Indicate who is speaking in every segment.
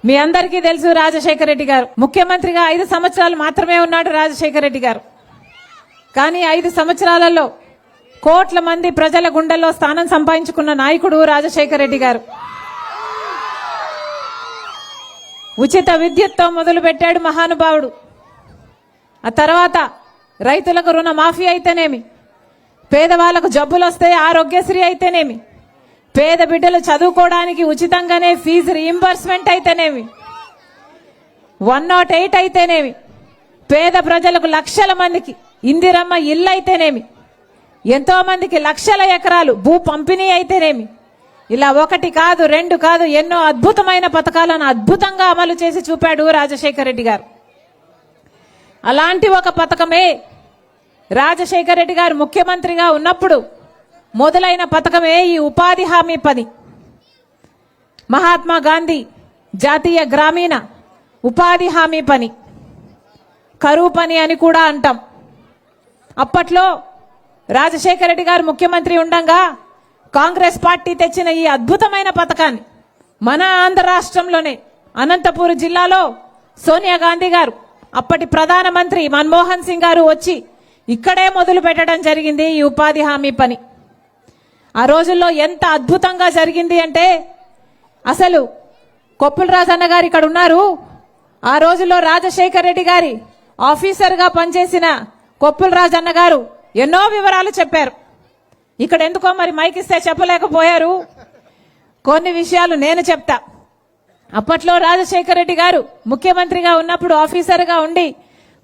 Speaker 1: మీ అందరికీ తెలుసు రాజశేఖర రెడ్డి గారు ముఖ్యమంత్రిగా 5 సంవత్సరాలు మాత్రమే ఉన్నాడు రాజశేఖర రెడ్డి గారు. కానీ 5 సంవత్సరాలలో కోట్ల మంది ప్రజల గుండెల్లో స్థానం సంపాదించుకున్న నాయకుడు రాజశేఖర రెడ్డి గారు. ఉచిత విద్యుత్తో మొదలు పెట్టాడు మహానుభావుడు. ఆ తర్వాత రైతులకు రుణమాఫీ అయితేనేమి, పేదవాళ్లకు జబ్బులు వస్తే ఆరోగ్యశ్రీ అయితేనేమి, పేద బిడ్డలు చదువుకోవడానికి ఉచితంగానే ఫీజు రీయింబర్స్మెంట్ అయితేనేమి, 108 అయితేనేమి, పేద ప్రజలకు లక్షల మందికి ఇందిరమ్మ ఇల్లు అయితేనేమి, ఎంతో మందికి లక్షల ఎకరాలు భూ పంపిణీ అయితేనేమి, ఇలా 1 కాదు 2 కాదు ఎన్నో అద్భుతమైన పథకాలను అద్భుతంగా అమలు చేసి చూపాడు రాజశేఖర రెడ్డి గారు. అలాంటి ఒక పథకమే రాజశేఖర రెడ్డి గారు ముఖ్యమంత్రిగా ఉన్నప్పుడు మొదలైన పథకమే ఈ ఉపాధి హామీ పని. మహాత్మా గాంధీ జాతీయ గ్రామీణ ఉపాధి హామీ పని, కరువు పని అని కూడా అంటాం. అప్పట్లో రాజశేఖర రెడ్డి గారు ముఖ్యమంత్రి ఉండగా కాంగ్రెస్ పార్టీ తెచ్చిన ఈ అద్భుతమైన పథకాన్ని మన ఆంధ్ర రాష్ట్రంలోనే అనంతపూర్ జిల్లాలో సోనియా గాంధీ గారు, అప్పటి ప్రధానమంత్రి మన్మోహన్ సింగ్ గారు వచ్చి ఇక్కడే మొదలు పెట్టడం జరిగింది ఈ ఉపాధి హామీ పని. ఆ రోజుల్లో ఎంత అద్భుతంగా జరిగింది అంటే అసలు కొప్పుల రాజన్న గారు ఇక్కడ ఉన్నారు. ఆ రోజుల్లో రాజశేఖర రెడ్డి గారి ఆఫీసర్గా పనిచేసిన కొప్పుల రాజన్న గారు ఎన్నో వివరాలు చెప్పారు. ఇక్కడ ఎందుకో మరి మైక్ ఇస్తే చెప్పలేకపోయారు. కొన్ని విషయాలు నేను చెప్తా. అప్పట్లో రాజశేఖర రెడ్డి గారు ముఖ్యమంత్రిగా ఉన్నప్పుడు ఆఫీసర్గా ఉండి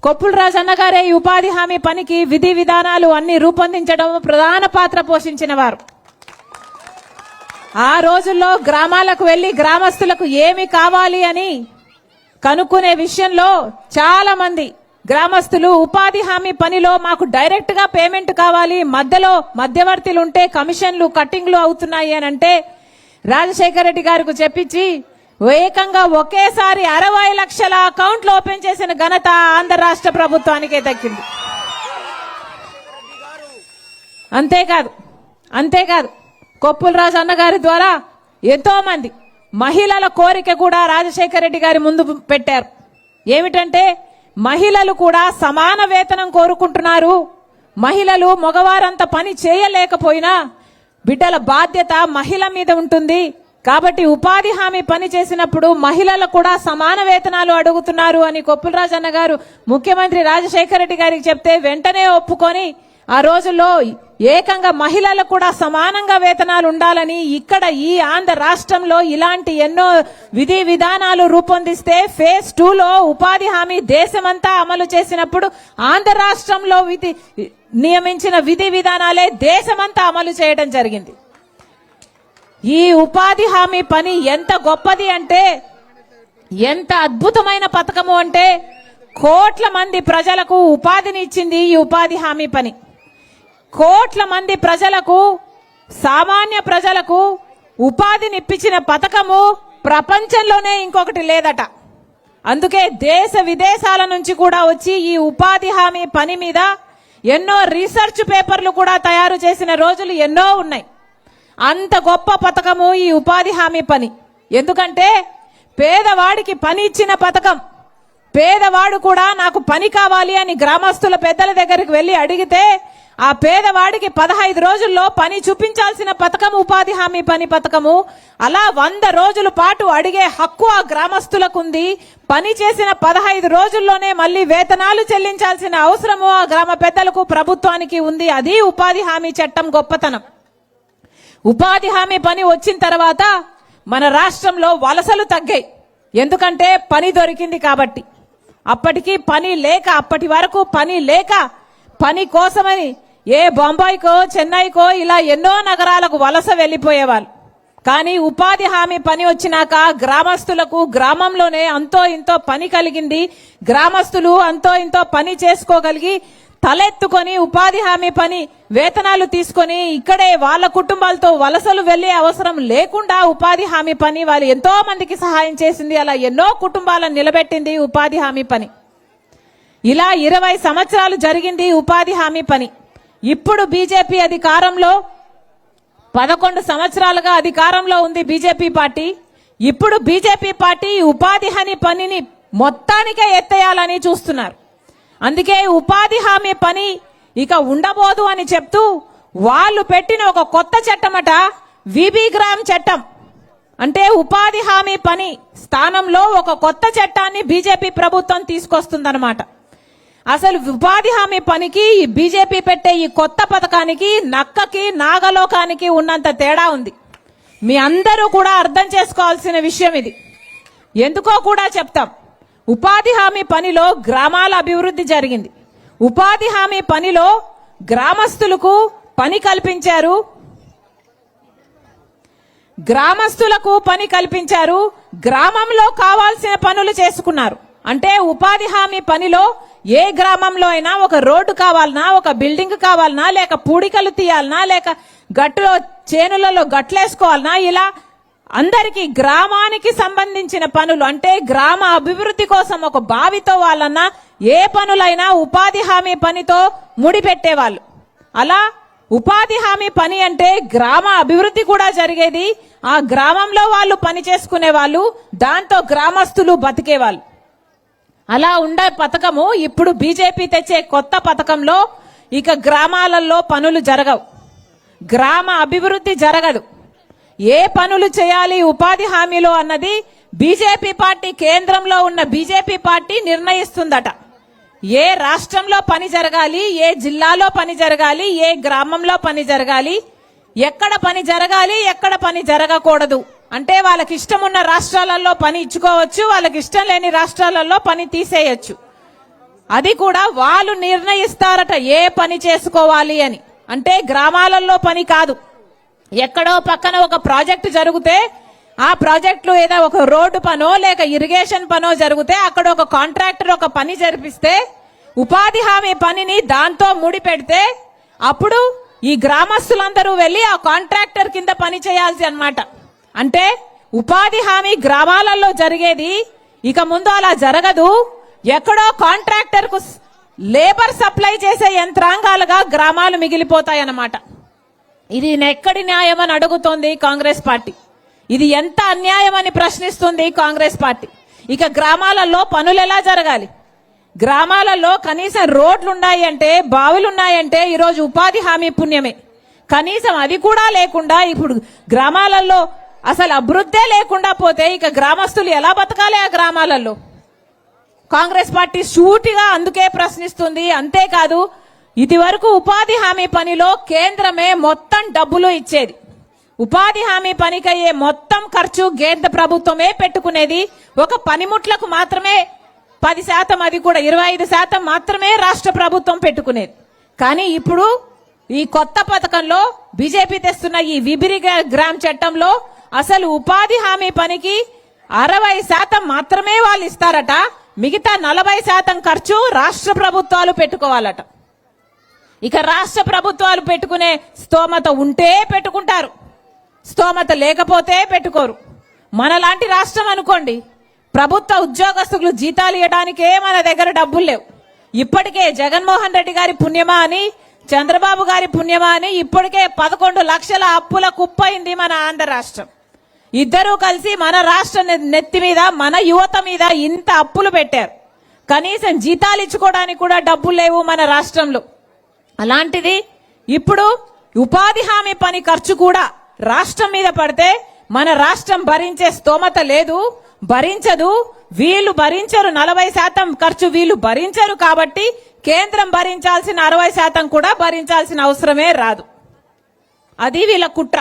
Speaker 1: కొప్పుల రాజన్న గారే ఈ ఉపాధి హామీ పనికి విధి విధానాలు అన్ని రూపొందించడం ప్రధాన పాత్ర పోషించిన వారు. ఆ రోజుల్లో గ్రామాలకు వెళ్లి గ్రామస్తులకు ఏమి కావాలి అని కనుక్కునే విషయంలో చాలా మంది గ్రామస్తులు ఉపాధి హామీ పనిలో మాకు డైరెక్ట్ గా పేమెంట్ కావాలి, మధ్యలో మధ్యవర్తులు ఉంటే కమిషన్లు కట్టింగ్లు అవుతున్నాయి అని అంటే రాజశేఖర రెడ్డి గారికి చెప్పించి ఏకంగా ఒకేసారి 60 లక్షల అకౌంట్లు ఓపెన్ చేసిన ఘనత ఆంధ్ర రాష్ట్ర ప్రభుత్వానికే దక్కింది. అంతేకాదు కొప్పుల రాజు అన్నగారి ద్వారా ఎంతో మంది మహిళల కోరిక కూడా రాజశేఖర రెడ్డి గారి ముందు పెట్టారు. ఏమిటంటే మహిళలు కూడా సమాన వేతనం కోరుకుంటున్నారు. మహిళలు మగవారంత పని చేయలేకపోయినా బిడ్డల బాధ్యత మహిళ మీద ఉంటుంది కాబట్టి ఉపాధి హామీ పని చేసినప్పుడు మహిళలు కూడా సమాన వేతనాలు అడుగుతున్నారు అని కొప్పుల రాజు అన్న గారు ముఖ్యమంత్రి రాజశేఖర రెడ్డి గారికి చెప్తే వెంటనే ఒప్పుకొని ఆ రోజుల్లో ఏకంగా మహిళలకు కూడా సమానంగా వేతనాలు ఉండాలని ఇక్కడ ఈ ఆంధ్ర రాష్ట్రంలో ఇలాంటి ఎన్నో విధి విధానాలు రూపొందిస్తే ఫేజ్ 2లో ఉపాధి హామీ దేశమంతా అమలు చేసినప్పుడు ఆంధ్ర రాష్ట్రంలో నియమించిన విధి విధానాలే దేశమంతా అమలు చేయడం జరిగింది. ఈ ఉపాధి హామీ పని ఎంత గొప్పది అంటే, ఎంత అద్భుతమైన పథకము అంటే కోట్ల మంది ప్రజలకు ఉపాధిని ఇచ్చింది ఈ ఉపాధి హామీ పని. కోట్ల మంది ప్రజలకు, సామాన్య ప్రజలకు ఉపాధిని ఇప్పించిన పథకము ప్రపంచంలోనే ఇంకొకటి లేదట. అందుకే దేశ విదేశాల నుంచి కూడా వచ్చి ఈ ఉపాధి హామీ పని మీద ఎన్నో రీసెర్చ్ పేపర్లు కూడా తయారు చేసిన రోజులు ఎన్నో ఉన్నాయి. అంత గొప్ప పథకము ఈ ఉపాధి హామీ పని. ఎందుకంటే పేదవాడికి పని ఇచ్చిన పథకం. పేదవాడు కూడా నాకు పని కావాలి అని గ్రామస్తుల పెద్దల దగ్గరికి వెళ్లి అడిగితే ఆ పేదవాడికి 15 రోజుల్లో పని చూపించాల్సిన పథకం ఉపాధి హామీ పని పథకము. అలా 100 రోజుల పాటు అడిగే హక్కు ఆ గ్రామస్తులకు ఉంది. పని చేసిన 15 రోజుల్లోనే మళ్ళీ వేతనాలు చెల్లించాల్సిన అవసరము ఆ గ్రామ పెద్దలకు ప్రభుత్వానికి ఉంది. అది ఉపాధి హామీ చట్టం గొప్పతనం. ఉపాధి హామీ పని వచ్చిన తర్వాత మన రాష్ట్రంలో వలసలు తగ్గాయి. ఎందుకంటే పని దొరికింది కాబట్టి. అప్పటి వరకు పని లేక పని కోసమని ఏ బొంబాయికో చెన్నైకో ఇలా ఎన్నో నగరాలకు వలస వెళ్లిపోయేవాళ్ళు. కానీ ఉపాధి హామీ పని వచ్చినాక గ్రామస్తులకు గ్రామంలోనే అంతో ఇంతో పని కలిగింది. గ్రామస్తులు అంతో ఇంతో పని చేసుకోగలిగి తలెత్తుకొని ఉపాధి హామీ పని వేతనాలు తీసుకొని ఇక్కడే వాళ్ళ కుటుంబాలతో వలసలు వెళ్లే అవసరం లేకుండా ఉపాధి హామీ పని వాళ్ళు ఎంతో మందికి సహాయం చేసింది. అలా ఎన్నో కుటుంబాలను నిలబెట్టింది ఉపాధి హామీ పని. ఇలా 20 సంవత్సరాలు జరిగింది ఉపాధి హామీ పని. ఇప్పుడు బీజేపీ అధికారంలో 11 సంవత్సరాలుగా అధికారంలో ఉంది బీజేపీ పార్టీ. ఇప్పుడు బీజేపీ పార్టీ ఉపాధి హామీ పనిని మొత్తానికే ఎత్తేయాలని చూస్తున్నారు. అందుకే ఉపాధి హామీ పని ఇక ఉండబోదు అని చెప్తూ వాళ్ళు పెట్టిన ఒక కొత్త చట్టమట, విబి గ్రామ్ చట్టం. అంటే ఉపాధి హామీ పని స్థానంలో ఒక కొత్త చట్టాన్ని బీజేపీ ప్రభుత్వం తీసుకొస్తుందన్నమాట. అసలు ఉపాధి హామీ పనికి బీజేపీ పెట్టే ఈ కొత్త పథకానికి నక్కకి నాగలోకానికి ఉన్నంత తేడా ఉంది. మీ అందరూ కూడా అర్థం చేసుకోవాల్సిన విషయం ఇది. ఎందుకో కూడా చెప్తాం. ఉపాధి హామీ పనిలో గ్రామాల అభివృద్ధి జరిగింది. ఉపాధి హామీ పనిలో గ్రామస్తులకు పని కల్పించారు. గ్రామంలో కావాల్సిన పనులు చేసుకున్నారు. అంటే ఉపాధి హామీ పనిలో ఏ గ్రామంలో అయినా ఒక రోడ్డు కావాలన్నా, ఒక బిల్డింగ్ కావాలన్నా, లేక పూడికలు తీయాలన్నా, లేక గట్టులో చేనులలో గట్లేసుకోవాలన్నా, ఇలా అందరికీ గ్రామానికి సంబంధించిన పనులు, అంటే గ్రామ అభివృద్ధి కోసం ఒక బావితో వాళ్ళన్నా ఏ పనులైనా ఉపాధి హామీ పనితో ముడిపెట్టేవాళ్ళు. అలా ఉపాధి హామీ పని అంటే గ్రామ అభివృద్ధి కూడా జరిగేది. ఆ గ్రామంలో వాళ్ళు పని చేసుకునే వాళ్ళు, దాంతో గ్రామస్తులు బతికేవాళ్ళు. అలా ఉండే పథకము ఇప్పుడు బీజేపీ తెచ్చే కొత్త పథకంలో ఇక గ్రామాలలో పనులు జరగవు, గ్రామ అభివృద్ధి జరగదు. ఏ పనులు చేయాలి ఉపాధి హామీలో అన్నది బీజేపీ పార్టీ, కేంద్రంలో ఉన్న బీజేపీ పార్టీ నిర్ణయిస్తుందట. ఏ రాష్ట్రంలో పని జరగాలి, ఏ జిల్లాలో పని జరగాలి, ఏ గ్రామంలో పని జరగాలి, ఎక్కడ పని జరగాలి, ఎక్కడ పని జరగకూడదు. అంటే వాళ్ళకి ఇష్టం ఉన్న రాష్ట్రాలలో పని ఇచ్చుకోవచ్చు, వాళ్ళకి ఇష్టం లేని రాష్ట్రాలలో పని తీసేయచ్చు. అది కూడా వాళ్ళు నిర్ణయిస్తారట ఏ పని చేసుకోవాలి అని. అంటే గ్రామాలలో పని కాదు. ఎక్కడో పక్కన ఒక ప్రాజెక్టు జరిగితే ఆ ప్రాజెక్టులో ఏదో ఒక రోడ్డు పనో లేక ఇరిగేషన్ పనో జరిగితే అక్కడ ఒక కాంట్రాక్టర్ ఒక పని జరిపిస్తే ఉపాధి హామీ పనిని దాంతో ముడి పెడితే అప్పుడు ఈ గ్రామస్తులందరూ వెళ్లి ఆ కాంట్రాక్టర్ కింద పని చేయాల్సి అన్నమాట. అంటే ఉపాధి హామీ గ్రామాలలో జరిగేది ఇక ముందు అలా జరగదు. ఎక్కడో కాంట్రాక్టర్ కు లేబర్ సప్లై చేసే యంత్రాంగాలుగా గ్రామాలు మిగిలిపోతాయన్నమాట. ఇది ఎక్కడి న్యాయం అని అడుగుతోంది కాంగ్రెస్ పార్టీ. ఇది ఎంత అన్యాయం అని ప్రశ్నిస్తుంది కాంగ్రెస్ పార్టీ. ఇక గ్రామాలలో పనులు ఎలా జరగాలి? గ్రామాలలో కనీసం రోడ్లు ఉన్నాయంటే, బావులు ఉన్నాయంటే ఈరోజు ఉపాధి హామీ పుణ్యమే. కనీసం అది కూడా లేకుండా ఇప్పుడు గ్రామాలలో అసలు అభివృద్ధే లేకుండా పోతే ఇక గ్రామస్తులు ఎలా బతకాలి ఆ గ్రామాలలో? కాంగ్రెస్ పార్టీ సూటిగా అందుకే ప్రశ్నిస్తుంది. అంతేకాదు, ఇది వరకు ఉపాధి హామీ పనిలో కేంద్రమే మొత్తం డబ్బులు ఇచ్చేది. ఉపాధి హామీ పనికయ్యే మొత్తం ఖర్చు కేంద్ర ప్రభుత్వమే పెట్టుకునేది. ఒక పనిముట్లకు మాత్రమే 10%, అది కూడా 25% మాత్రమే రాష్ట్ర ప్రభుత్వం పెట్టుకునేది. కానీ ఇప్పుడు ఈ కొత్త పథకంలో బీజేపీ తెస్తున్న ఈ విబి గ్రామ్ చట్టంలో అసలు ఉపాధి హామీ పనికి 60% మాత్రమే వాళ్ళు ఇస్తారట. మిగతా 40% ఖర్చు రాష్ట్ర ప్రభుత్వాలు పెట్టుకోవాలట. ఇక రాష్ట్ర ప్రభుత్వాలు పెట్టుకునే స్తోమత ఉంటే పెట్టుకుంటారు, స్తోమత లేకపోతే పెట్టుకోరు. మనలాంటి రాష్ట్రం అనుకోండి, ప్రభుత్వ ఉద్యోగస్తులు జీతాలు ఇవ్వడానికే మన దగ్గర డబ్బులు లేవు. ఇప్పటికే జగన్మోహన్ రెడ్డి గారి పుణ్యమా అని, చంద్రబాబు గారి పుణ్యమా అని ఇప్పటికే 11 లక్షల అప్పుల కుప్పైంది మన ఆంధ్ర రాష్ట్రం. ఇద్దరూ కలిసి మన రాష్ట్ర నెత్తి మీద, మన యువత మీద ఇంత అప్పులు పెట్టారు. కనీసం జీతాలు ఇచ్చుకోవడానికి కూడా డబ్బులు లేవు మన రాష్ట్రంలో. అలాంటిది ఇప్పుడు ఉపాధి హామీ పని ఖర్చు కూడా రాష్ట్రం మీద పడితే మన రాష్ట్రం భరించే స్తోమత లేదు, భరించదు. వీళ్ళు భరించరు, 40% ఖర్చు వీళ్ళు భరించరు. కాబట్టి కేంద్రం భరించాల్సిన 60% కూడా భరించాల్సిన అవసరమే రాదు. అది వీళ్ళ కుట్ర.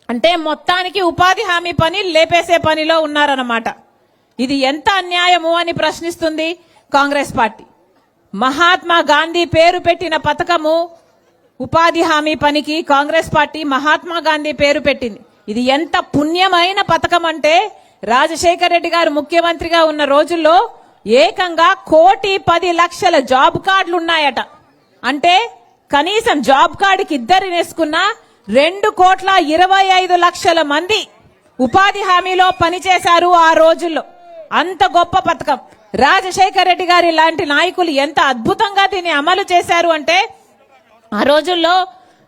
Speaker 1: అంటే మొత్తానికి ఉపాధి హామీ పని లేపేసే పనిలో ఉన్నారన్నమాట. ఇది ఎంత అన్యాయము అని ప్రశ్నిస్తుంది కాంగ్రెస్ పార్టీ. మహాత్మా గాంధీ పేరు పెట్టిన పథకము ఉపాధి హామీ పనికి కాంగ్రెస్ పార్టీ మహాత్మా గాంధీ పేరు పెట్టింది. ఇది ఎంత పుణ్యమైన పథకం అంటే రాజశేఖర రెడ్డి గారు ముఖ్యమంత్రిగా ఉన్న రోజుల్లో ఏకంగా 1,10,00,000 జాబ్ కార్డులు ఉన్నాయట. అంటే కనీసం జాబ్ కార్డుకి ఇద్దరు వేసుకున్న 2,25,00,000 మంది ఉపాధి హామీలో పనిచేశారు ఆ రోజుల్లో. అంత గొప్ప పథకం. రాజశేఖర రెడ్డి గారి లాంటి నాయకులు ఎంత అద్భుతంగా దీన్ని అమలు చేశారు అంటే, ఆ రోజుల్లో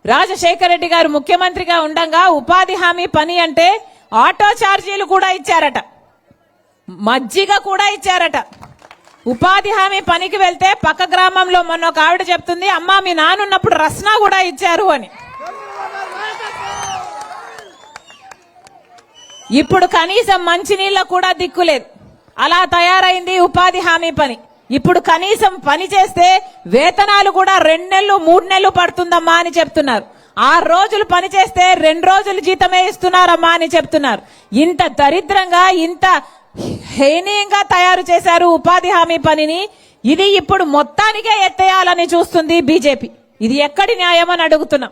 Speaker 1: రాజశేఖర రెడ్డి గారు ముఖ్యమంత్రిగా ఉండగా ఉపాధి హామీ పని అంటే ఆటో ఛార్జీలు కూడా ఇచ్చారట, మజ్జిగ కూడా ఇచ్చారట. ఉపాధి హామీ పనికి వెళ్తే పక్క గ్రామంలో మొన్న ఒక ఆవిడ చెప్తుంది, అమ్మా మీ నాన్నున్నప్పుడు రస్నా కూడా ఇచ్చారు అని. ఇప్పుడు కనీసం మంచినీళ్ళ కూడా దిక్కులేదు. అలా తయారైంది ఉపాధి హామీ పని. ఇప్పుడు కనీసం పని చేస్తే వేతనాలు కూడా 2 నెలలు 3 నెలలు పడుతుందమ్మా అని చెప్తున్నారు. 6 రోజులు పని చేస్తే 2 రోజులు జీతమే ఇస్తున్నారమ్మా అని చెప్తున్నారు. ఇంత దరిద్రంగా, ఇంత హేనీయంగా తయారు చేశారు ఉపాధి హామీ పనిని. ఇది ఇప్పుడు మొత్తానికే ఎత్తేయాలని చూస్తుంది బీజేపీ. ఇది ఎక్కడి న్యాయమని అడుగుతున్నాం.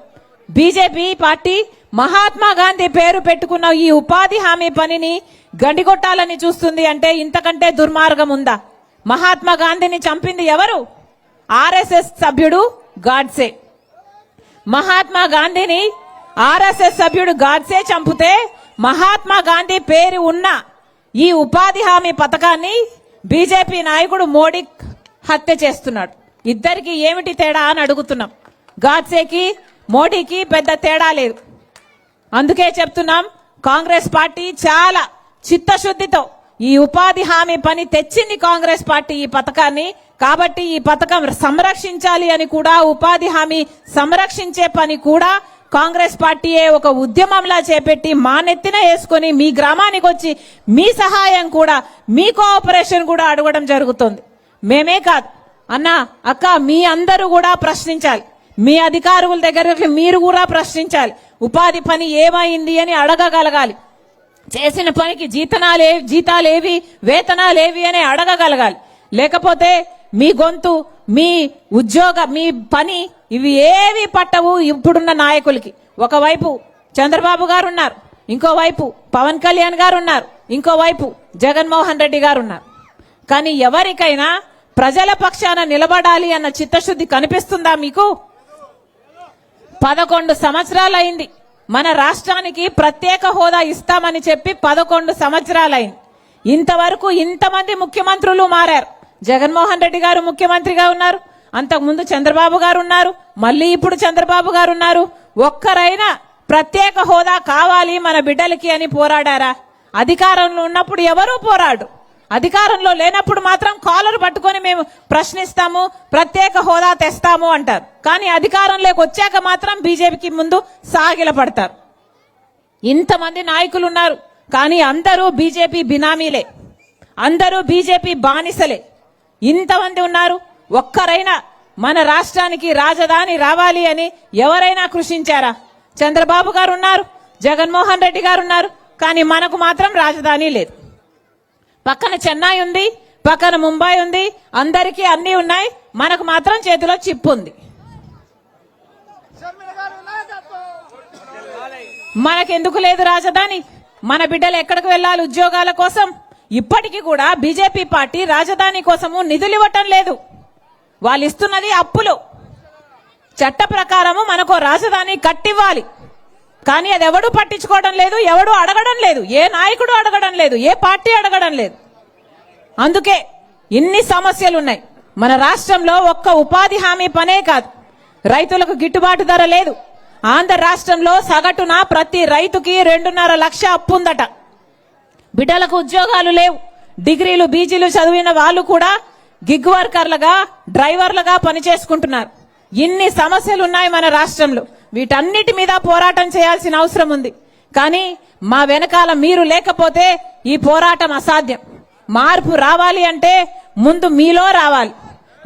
Speaker 1: బీజేపీ పార్టీ మహాత్మా గాంధీ పేరు పెట్టుకున్న ఈ ఉపాధి హామీ పనిని గండిగొట్టాలని చూస్తుంది అంటే ఇంతకంటే దుర్మార్గం ఉందా? మహాత్మా గాంధీని చంపింది ఎవరు? ఆర్ఎస్ఎస్ సభ్యుడు గాడ్సే. మహాత్మా గాంధీని ఆర్ఎస్ఎస్ సభ్యుడు గాడ్సే చంపితే మహాత్మా గాంధీ పేరు ఉన్న ఈ ఉపాధి హామీ పథకాన్ని బీజేపీ నాయకుడు మోడీ హత్య చేస్తున్నాడు. ఇద్దరికి ఏమిటి తేడా అని అడుగుతున్నాం. గాడ్సేకి మోడీకి పెద్ద తేడా లేదు. అందుకే చెప్తున్నాం, కాంగ్రెస్ పార్టీ చాలా చిత్తశుద్ధితో ఈ ఉపాధి హామీ పని తెచ్చింది కాంగ్రెస్ పార్టీ ఈ పథకాన్ని. కాబట్టి ఈ పథకం సంరక్షించాలి అని కూడా, ఉపాధి హామీ సంరక్షించే పని కూడా కాంగ్రెస్ పార్టీయే ఒక ఉద్యమంలా చేపెట్టి మా నెత్తిన వేసుకొని మీ గ్రామానికి వచ్చి మీ సహాయం కూడా, మీ కోఆపరేషన్ కూడా అడగడం జరుగుతుంది. మేమే కాదు అన్నా, అక్క, మీ అందరూ కూడా ప్రశ్నించాలి. మీ అధికారుల దగ్గర మీరు కూడా ప్రశ్నించాలి. ఉపాధి పని ఏమైంది అని అడగగలగాలి. చేసిన పనికి జీతాలేవి, వేతనాలేవి అని అడగగలగాలి. లేకపోతే మీ గొంతు, మీ ఉద్యోగ, మీ పని ఇవి ఏవి పట్టవు ఇప్పుడున్న నాయకులకి. ఒకవైపు చంద్రబాబు గారు ఉన్నారు, ఇంకోవైపు పవన్ కళ్యాణ్ గారు ఉన్నారు, ఇంకోవైపు జగన్మోహన్ రెడ్డి గారు ఉన్నారు. కానీ ఎవరికైనా ప్రజల పక్షాన నిలబడాలి అన్న చిత్తశుద్ధి కనిపిస్తుందా మీకు? 11 సంవత్సరాలైంది మన రాష్ట్రానికి ప్రత్యేక హోదా ఇస్తామని చెప్పి 11 సంవత్సరాలైంది. ఇంతవరకు ఇంతమంది ముఖ్యమంత్రులు మారారు. జగన్మోహన్ రెడ్డి గారు ముఖ్యమంత్రిగా ఉన్నారు, అంతకుముందు చంద్రబాబు గారు ఉన్నారు, మళ్ళీ ఇప్పుడు చంద్రబాబు గారు ఉన్నారు. ఒక్కరైనా ప్రత్యేక హోదా కావాలి మన బిడ్డలకి అని పోరాడారా? అధికారంలో ఉన్నప్పుడు ఎవరూ పోరాడు, అధికారంలో లేనప్పుడు మాత్రం కాలర్ పట్టుకొని మేము ప్రశ్నిస్తాము, ప్రత్యేక హోదా తెస్తాము అంటారు. కానీ అధికారంలోకి వచ్చాక మాత్రం బీజేపీకి ముందు సాగిల పడతారు. ఇంతమంది నాయకులు ఉన్నారు, కానీ అందరూ బీజేపీ బినామీలే, అందరూ బీజేపీ బానిసలే. ఇంతమంది ఉన్నారు, ఒక్కరైనా మన రాష్ట్రానికి రాజధాని రావాలి అని ఎవరైనా కృషించారా? చంద్రబాబు గారు ఉన్నారు, జగన్మోహన్ రెడ్డి గారు ఉన్నారు, కానీ మనకు మాత్రం రాజధాని లేదు. పక్కన చెన్నై ఉంది, పక్కన ముంబై ఉంది, అందరికీ అన్ని ఉన్నాయి, మనకు మాత్రం చేతిలో చిప్ ఉంది. మనకెందుకు లేదు రాజధాని? మన బిడ్డలు ఎక్కడికి వెళ్ళాలి ఉద్యోగాల కోసం? ఇప్పటికీ కూడా బీజేపీ పార్టీ రాజధాని కోసము నిధులు ఇవ్వటం లేదు. వాళ్ళు ఇస్తున్నది అప్పులు. చట్ట ప్రకారము మనకు రాజధాని కట్టివ్వాలి, కానీ అది ఎవడు పట్టించుకోవడం లేదు, ఎవడు అడగడం లేదు, ఏ నాయకుడు అడగడం లేదు, ఏ పార్టీ అడగడం లేదు. అందుకే ఇన్ని సమస్యలు ఉన్నాయి మన రాష్ట్రంలో. ఒక్క ఉపాధి హామీ పనే కాదు, రైతులకు గిట్టుబాటు ధర లేదు. ఆంధ్ర రాష్ట్రంలో సగటున ప్రతి రైతుకి 2.5 లక్ష అప్పు ఉందట. బిడ్డలకు ఉద్యోగాలు లేవు. డిగ్రీలు బీజీలు చదివిన వాళ్ళు కూడా గిగ్ వర్కర్లుగా, డ్రైవర్లుగా పనిచేసుకుంటున్నారు. ఇన్ని సమస్యలు ఉన్నాయి మన రాష్ట్రంలో. వీటన్నిటి మీద పోరాటం చేయాల్సిన అవసరం ఉంది. కానీ మా వెనకాల మీరు లేకపోతే ఈ పోరాటం అసాధ్యం. మార్పు రావాలి అంటే ముందు మీలో రావాలి.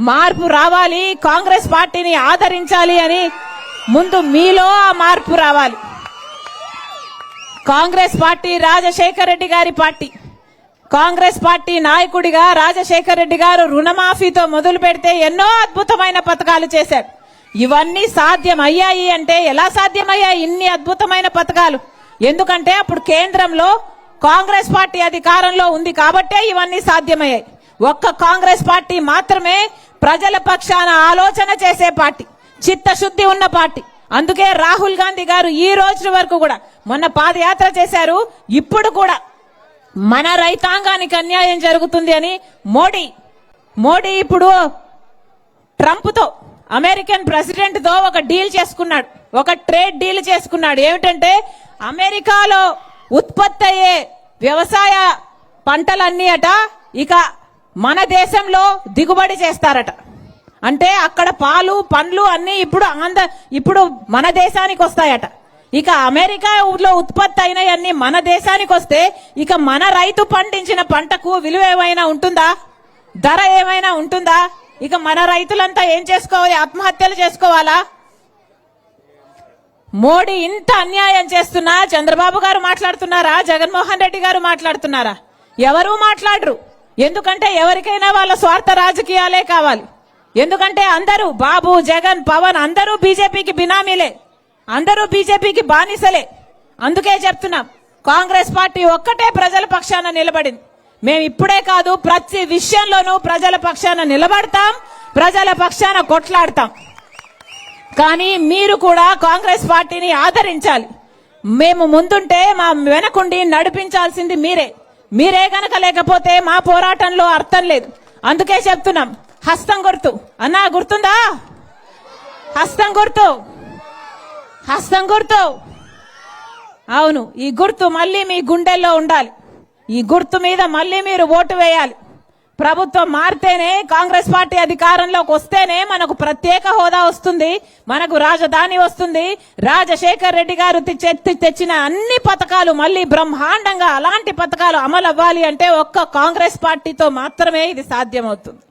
Speaker 1: మార్పు రావాలి, కాంగ్రెస్ పార్టీని ఆదరించాలి అని ముందు మీలో ఆ మార్పు రావాలి. కాంగ్రెస్ పార్టీ రాజశేఖర రెడ్డి గారి పార్టీ. కాంగ్రెస్ పార్టీ నాయకుడిగా రాజశేఖర రెడ్డి గారు రుణమాఫీతో మొదలు పెడితే ఎన్నో అద్భుతమైన పథకాలు చేశారు. ఇవన్నీ సాధ్యం అయ్యాయి అంటే ఎలా సాధ్యమయ్యాయి ఇన్ని అద్భుతమైన పథకాలు? ఎందుకంటే అప్పుడు కేంద్రంలో కాంగ్రెస్ పార్టీ అధికారంలో ఉంది కాబట్టే ఇవన్నీ సాధ్యమయ్యాయి. ఒక్క కాంగ్రెస్ పార్టీ మాత్రమే ప్రజల పక్షాన ఆలోచన చేసే పార్టీ, చిత్తశుద్ధి ఉన్న పార్టీ. అందుకే రాహుల్ గాంధీ గారు ఈ రోజు వరకు కూడా, మొన్న పాదయాత్ర చేశారు, ఇప్పుడు కూడా మన రైతాంగానికి అన్యాయం జరుగుతుంది అని మోడీ ఇప్పుడు ట్రంప్ తో, అమెరికన్ ప్రెసిడెంట్ తో ఒక డీల్ చేసుకున్నాడు, ఒక ట్రేడ్ డీల్ చేసుకున్నాడు. ఏమిటంటే అమెరికాలో ఉత్పత్తి అయ్యే వ్యవసాయ పంటలన్నీ అట ఇక మన దేశంలో దిగుబడి చేస్తారట. అంటే అక్కడ పాలు పండ్లు అన్ని ఇప్పుడు మన దేశానికి వస్తాయట. ఇక అమెరికాలో ఉత్పత్తి అయినవన్నీ మన దేశానికి వస్తే ఇక మన రైతు పండించిన పంటకు విలువ ఏమైనా ఉంటుందా? ధర ఏమైనా ఉంటుందా? ఇక మన రైతులంతా ఏం చేసుకోవాలి? ఆత్మహత్యలు చేసుకోవాలా? మోడీ ఇంత అన్యాయం చేస్తున్నా చంద్రబాబు గారు మాట్లాడుతున్నారా? జగన్మోహన్ రెడ్డి గారు మాట్లాడుతున్నారా? ఎవరూ మాట్లాడరు. ఎందుకంటే ఎవరికైనా వాళ్ళ స్వార్థ రాజకీయాలే కావాలి. ఎందుకంటే అందరూ బాబు, జగన్, పవన్ అందరూ బీజేపీకి బినామీలే, అందరూ బీజేపీకి బానిసలే. అందుకే చెప్తున్నాం, కాంగ్రెస్ పార్టీ ఒక్కటే ప్రజల పక్షాన నిలబడింది. మేము ఇప్పుడే కాదు, ప్రతి విషయంలోనూ ప్రజల పక్షాన నిలబడతాం, ప్రజల పక్షాన కొట్లాడతాం. కానీ మీరు కూడా కాంగ్రెస్ పార్టీని ఆదరించాలి. మేము ముందుంటే మా వెనకుండి నడిపించాల్సింది మీరే గనక లేకపోతే మా పోరాటంలో అర్థం లేదు. అందుకే చెప్తున్నాం, హస్తం గుర్తు అన్నా, గుర్తుందా? హస్తం గుర్తు. అవును, ఈ గుర్తు మళ్ళీ మీ గుండెల్లో ఉండాలి. ఈ గుర్తు మీద మళ్ళీ మీరు ఓటు వేయాలి. ప్రభుత్వం మారితేనే, కాంగ్రెస్ పార్టీ అధికారంలోకి వస్తేనే మనకు ప్రత్యేక హోదా వస్తుంది, మనకు రాజధాని వస్తుంది. రాజశేఖర్ రెడ్డి గారు తెచ్చిన అన్ని పథకాలు మళ్ళీ బ్రహ్మాండంగా అలాంటి పథకాలు అమలు అవ్వాలి అంటే ఒక్క కాంగ్రెస్ పార్టీతో మాత్రమే ఇది సాధ్యమవుతుంది.